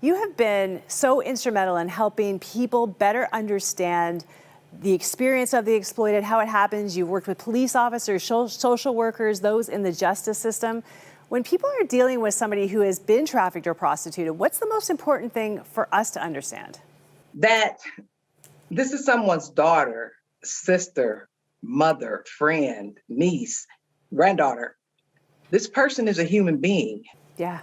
You have been so instrumental in helping people better understand the experience of the exploited, how it happens. You've worked with police officers, social workers, those in the justice system. When people are dealing with somebody who has been trafficked or prostituted, what's the most important thing for us to understand? That this is someone's daughter, sister, mother, friend, niece, granddaughter. This person is a human being. Yeah.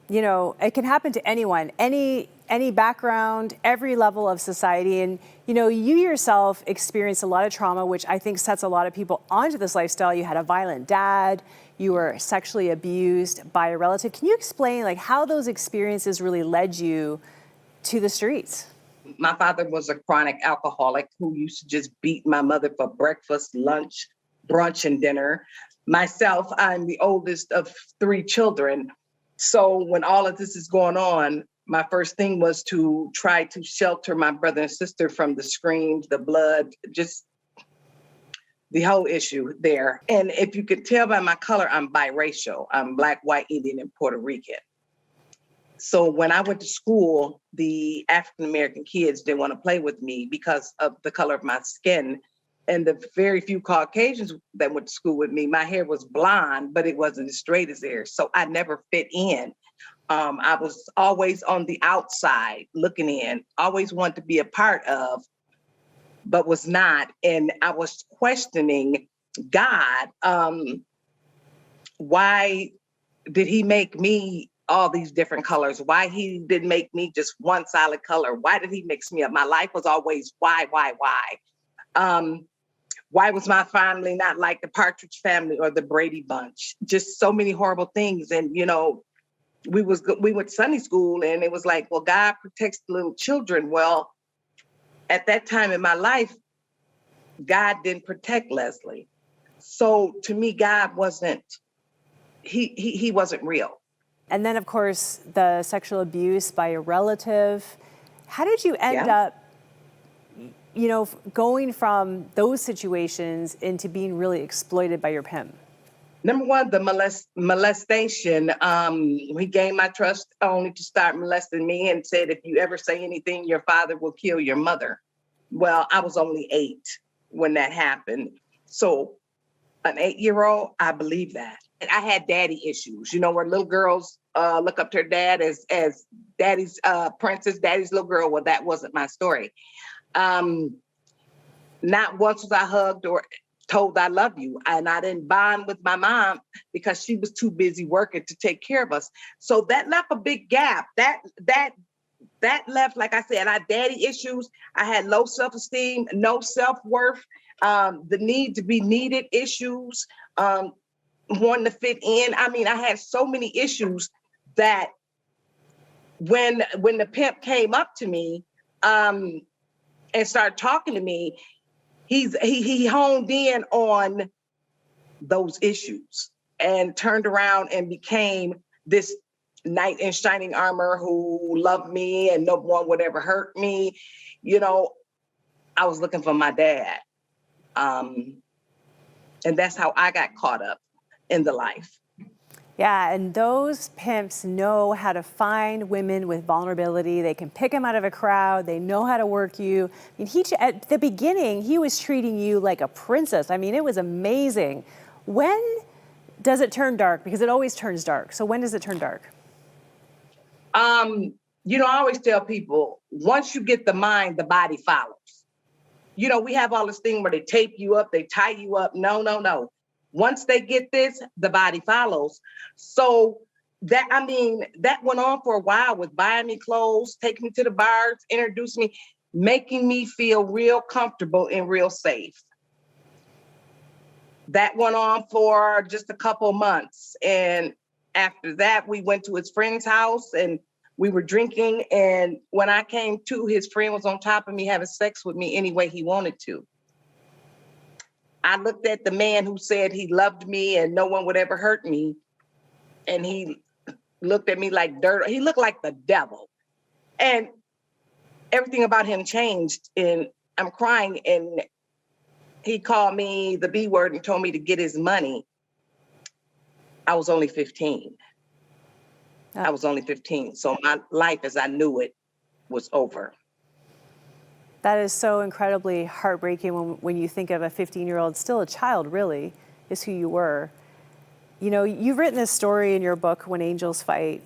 You know, it can happen to anyone, any background, every level of society. And, you know, you yourself experienced a lot of trauma, which I think sets a lot of people onto this lifestyle. You had a violent dad, you were sexually abused by a relative. Can you explain like how those experiences really led you to the streets? My father was a chronic alcoholic who used to just beat my mother for breakfast, lunch, brunch, and dinner. Myself, I'm the oldest of 3 children. So when all of this is going on, my first thing was to try to shelter my brother and sister from the screams, the blood, just the whole issue there. And if you could tell by my color, I'm biracial. I'm Black, white, Indian, and Puerto Rican. So when I went to school, the African-American kids didn't want to play with me because of the color of my skin. And the very few Caucasians that went to school with me, my hair was blonde, but it wasn't as straight as theirs. So I never fit in. I was always on the outside looking in, always wanted to be a part of, but was not. And I was questioning God. Why did he make me all these different colors? Why he didn't make me just one solid color? Why did he mix me up? My life was always why? Why was my family not like the Partridge Family or the Brady Bunch? Just so many horrible things. And, you know, we went to Sunday school and it was like, well, God protects the little children. Well, at that time in my life, God didn't protect Leslie. So to me, God wasn't, he wasn't real. And then, of course, the sexual abuse by a relative. How did you end up, you know, going from those situations into being really exploited by your pimp? Number one, the molestation. He gained my trust only to start molesting me and said, if you ever say anything, your father will kill your mother. Well, I was only 8 when that happened. So an 8-year-old, I believe that. And I had daddy issues, you know, where little girls look up to their dad as daddy's princess, daddy's little girl. Well, that wasn't my story. Not once was I hugged or told I love you. And I didn't bond with my mom because she was too busy working to take care of us. So that left a big gap. That left, like I said, I had daddy issues. I had low self-esteem, no self-worth, the need to be needed issues, wanting to fit in. I mean, I had so many issues that when the pimp came up to me and started talking to me, he honed in on those issues and turned around and became this knight in shining armor who loved me and no one would ever hurt me. You know, I was looking for my dad. And that's how I got caught up in the life. Yeah, and those pimps know how to find women with vulnerability. They can pick them out of a crowd. They know how to work you. I mean, at the beginning, he was treating you like a princess. I mean, it was amazing. When does it turn dark? Because it always turns dark. So when does it turn dark? You know, I always tell people, once you get the mind, the body follows. You know, we have all this thing where they tape you up, they tie you up. No. Once they get this, the body follows. So that went on for a while with buying me clothes, taking me to the bars, introducing me, making me feel real comfortable and real safe. That went on for just a couple months. And after that, we went to his friend's house and we were drinking. And when I came to, his friend was on top of me having sex with me any way he wanted to. I looked at the man who said he loved me and no one would ever hurt me. And he looked at me like dirt. He looked like the devil. And everything about him changed. And I'm crying. And he called me the B word and told me to get his money. I was only 15. I was only 15. So my life as I knew it was over. That is so incredibly heartbreaking when you think of a 15-year-old, still a child really, is who you were. You know, you've written this story in your book, When Angels Fight.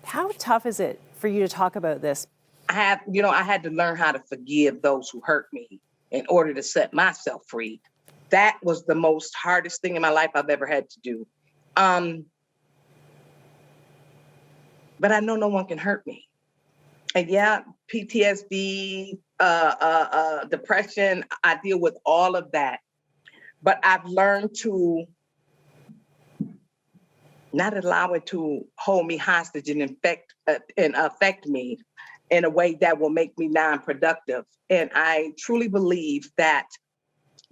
How tough is it for you to talk about this? I had to learn how to forgive those who hurt me in order to set myself free. That was the most hardest thing in my life I've ever had to do. But I know no one can hurt me. And yeah, PTSD, depression, I deal with all of that. But I've learned to not allow it to hold me hostage and affect me in a way that will make me non-productive. And I truly believe that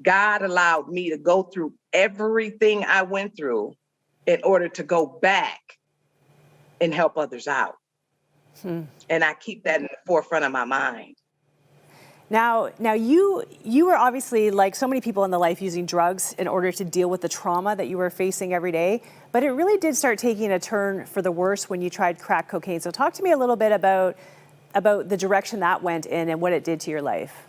God allowed me to go through everything I went through in order to go back and help others out. And I keep that in the forefront of my mind. Now you were obviously, like so many people in the life, using drugs in order to deal with the trauma that you were facing every day. But it really did start taking a turn for the worse when you tried crack cocaine. So talk to me a little bit about the direction that went in and what it did to your life.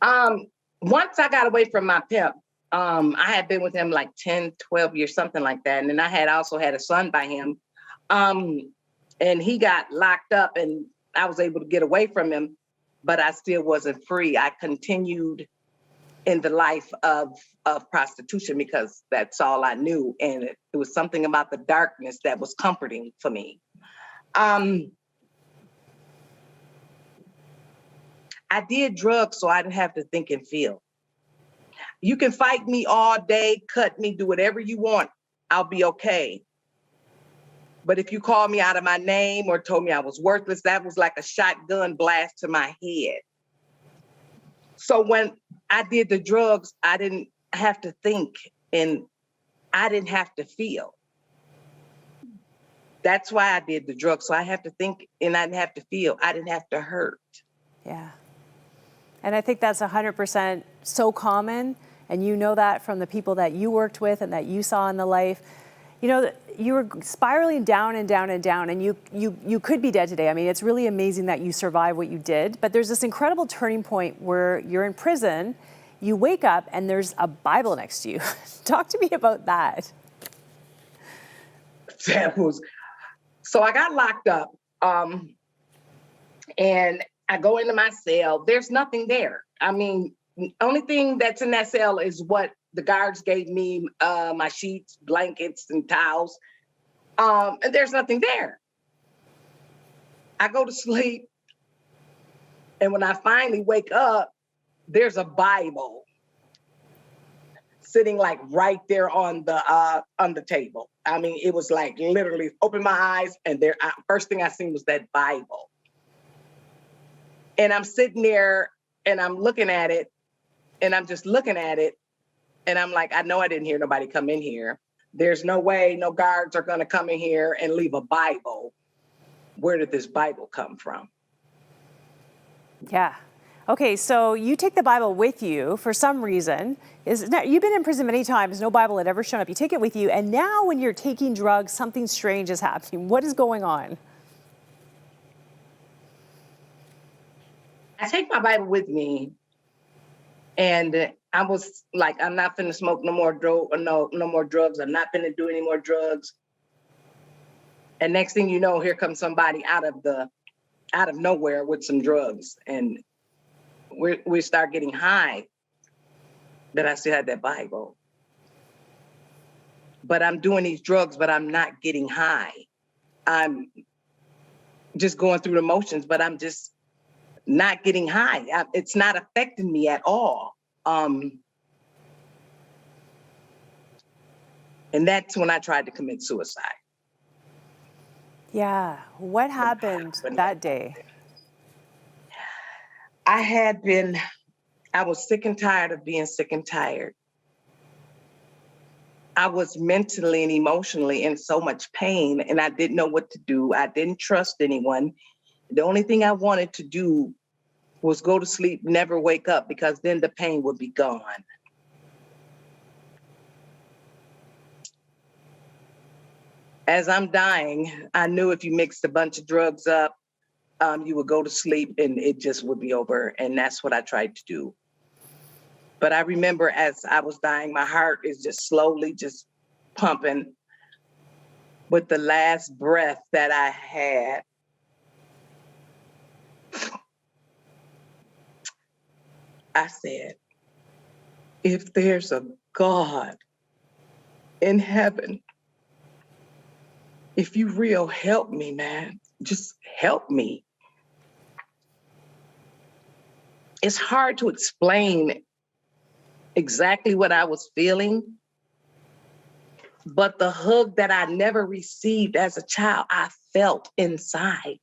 Once I got away from my pimp, I had been with him like 10, 12 years, something like that. And then I had also had a son by him. And he got locked up and I was able to get away from him, but I still wasn't free. I continued in the life of prostitution because that's all I knew. And it was something about the darkness that was comforting for me. I did drugs so I didn't have to think and feel. You can fight me all day, cut me, do whatever you want. I'll be okay. But if you called me out of my name or told me I was worthless, that was like a shotgun blast to my head. So when I did the drugs, I didn't have to think and I didn't have to feel. That's why I did the drugs. So I have to think and I didn't have to feel. I didn't have to hurt. Yeah. And I think that's 100% so common. And you know that from the people that you worked with and that you saw in the life. You know, you were spiraling down and down and down, and you could be dead today. I mean, it's really amazing that you survived what you did, but there's this incredible turning point where you're in prison, you wake up, and there's a Bible next to you. Talk to me about that. So I got locked up, and I go into my cell. There's nothing there. I mean, the only thing that's in that cell is what the guards gave me, my sheets, blankets, and towels. And there's nothing there. I go to sleep. And when I finally wake up, there's a Bible sitting like right there on the table. I mean, it was like literally open my eyes and first thing I seen was that Bible. And I'm sitting there and I'm looking at it and I'm just looking at it. And I'm like, I know I didn't hear nobody come in here. There's no way no guards are going to come in here and leave a Bible. Where did this Bible come from? Yeah. Okay, so you take the Bible with you for some reason. You've been in prison many times, no Bible had ever shown up. You take it with you, and now when you're taking drugs, something strange is happening. What is going on? I take my Bible with me, and I was like, I'm not finna smoke no more drugs. I'm not finna do any more drugs. And next thing you know, here comes somebody out of nowhere with some drugs, and we start getting high. That I still had that Bible, but I'm doing these drugs, but I'm not getting high. I'm just going through the motions, but I'm just not getting high. It's not affecting me at all. And that's when I tried to commit suicide. Yeah. What happened that day? I was sick and tired of being sick and tired. I was mentally and emotionally in so much pain and I didn't know what to do. I didn't trust anyone. The only thing I wanted to do was go to sleep, never wake up, because then the pain would be gone. As I'm dying, I knew if you mixed a bunch of drugs up, you would go to sleep and it just would be over. And that's what I tried to do. But I remember as I was dying, my heart is just slowly just pumping. With the last breath that I had, I said, if there's a God in heaven, if you real, help me, man. Just help me. It's hard to explain exactly what I was feeling, but the hug that I never received as a child, I felt inside.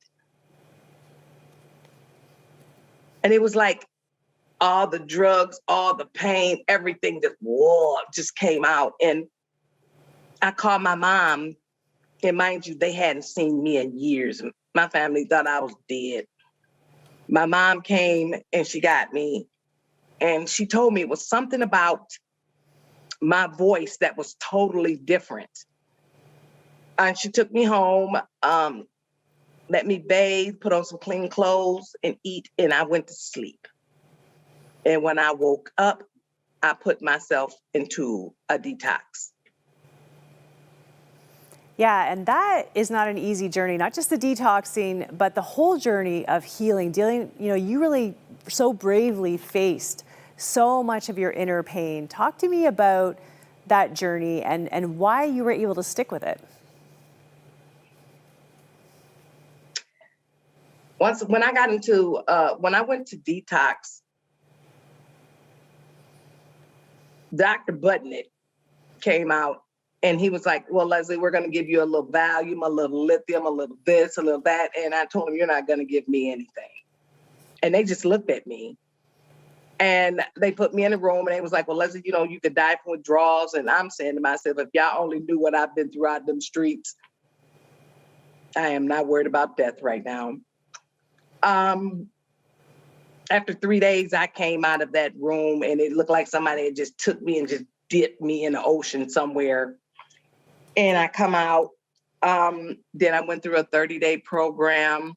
And it was like all the drugs, all the pain, everything just came out. And I called my mom, and mind you, they hadn't seen me in years. My family thought I was dead. My mom came and she got me, and she told me it was something about my voice that was totally different. And she took me home, let me bathe, put on some clean clothes and eat, and I went to sleep. And when I woke up, I put myself into a detox. Yeah, and that is not an easy journey, not just the detoxing, but the whole journey of healing, dealing, you really so bravely faced so much of your inner pain. Talk to me about that journey and why you were able to stick with it. When I went to detox, Dr. Butnick came out and he was like, well, Leslie, we're going to give you a little Valium, a little lithium, a little this, a little that. And I told him, you're not going to give me anything. And they just looked at me and they put me in a room and they was like, well, Leslie, you could die from withdrawals. And I'm saying to myself, if y'all only knew what I've been through out them streets, I am not worried about death right now. After 3 days, I came out of that room and it looked like somebody had just took me and just dipped me in the ocean somewhere. And I come out, then I went through a 30-day program.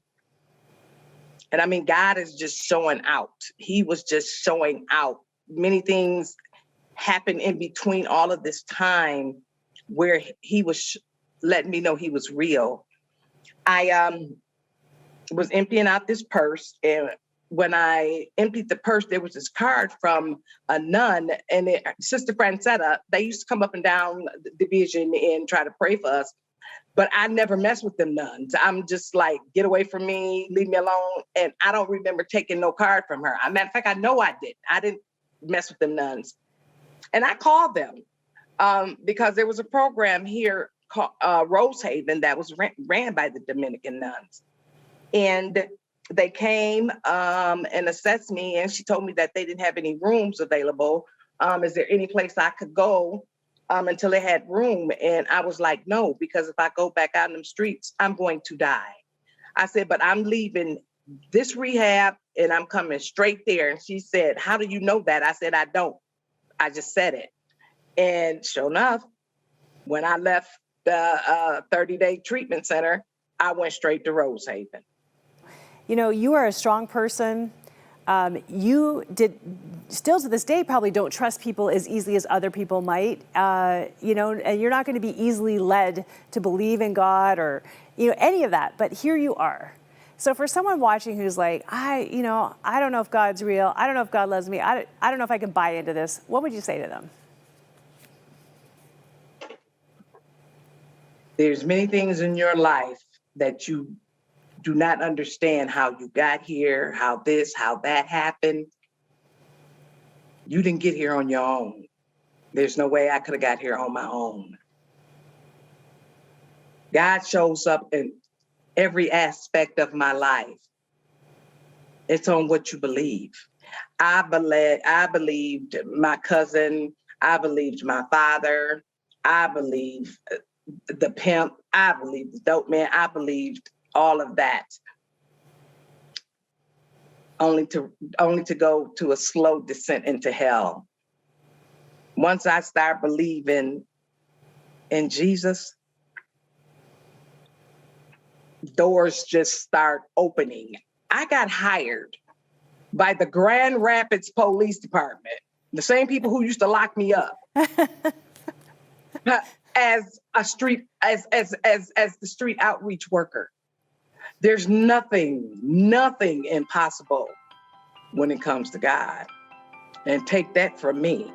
And I mean, God is just showing out. He was just showing out. Many things happened in between all of this time where he was letting me know he was real. I was emptying out this purse, and when I emptied the purse, there was this card from a nun and Sister Francetta. They used to come up and down the division and try to pray for us, but I never mess with them nuns. I'm just like, get away from me, leave me alone. And I don't remember taking no card from her. As a matter of fact, I know I didn't. I didn't mess with them nuns. And I called them because there was a program here called Rosehaven that was ran by the Dominican nuns. And they came and assessed me, and she told me that they didn't have any rooms available. Is there any place I could go until they had room? And I was like, no, because if I go back out in the streets, I'm going to die. I said, but I'm leaving this rehab and I'm coming straight there. And she said, how do you know that? I said, I don't. I just said it. And sure enough, when I left the 30-day treatment center, I went straight to Rosehaven. You are a strong person. You still to this day probably don't trust people as easily as other people might, and you're not going to be easily led to believe in God or, any of that. But here you are. So for someone watching who's like, I don't know if God's real. I don't know if God loves me. I don't know if I can buy into this. What would you say to them? There's many things in your life that you do not understand how you got here, how this, how that happened. You didn't get here on your own. There's no way I could have got here on my own. God shows up in every aspect of my life. It's on what you believe. I believed my cousin. I believed my father. I believed the pimp. I believed the dope man. I believed all of that, only to go to a slow descent into hell. Once I start believing in Jesus, doors just start opening. I got hired by the Grand Rapids Police Department, the same people who used to lock me up, as the street outreach worker. There's nothing impossible when it comes to God. And take that from me.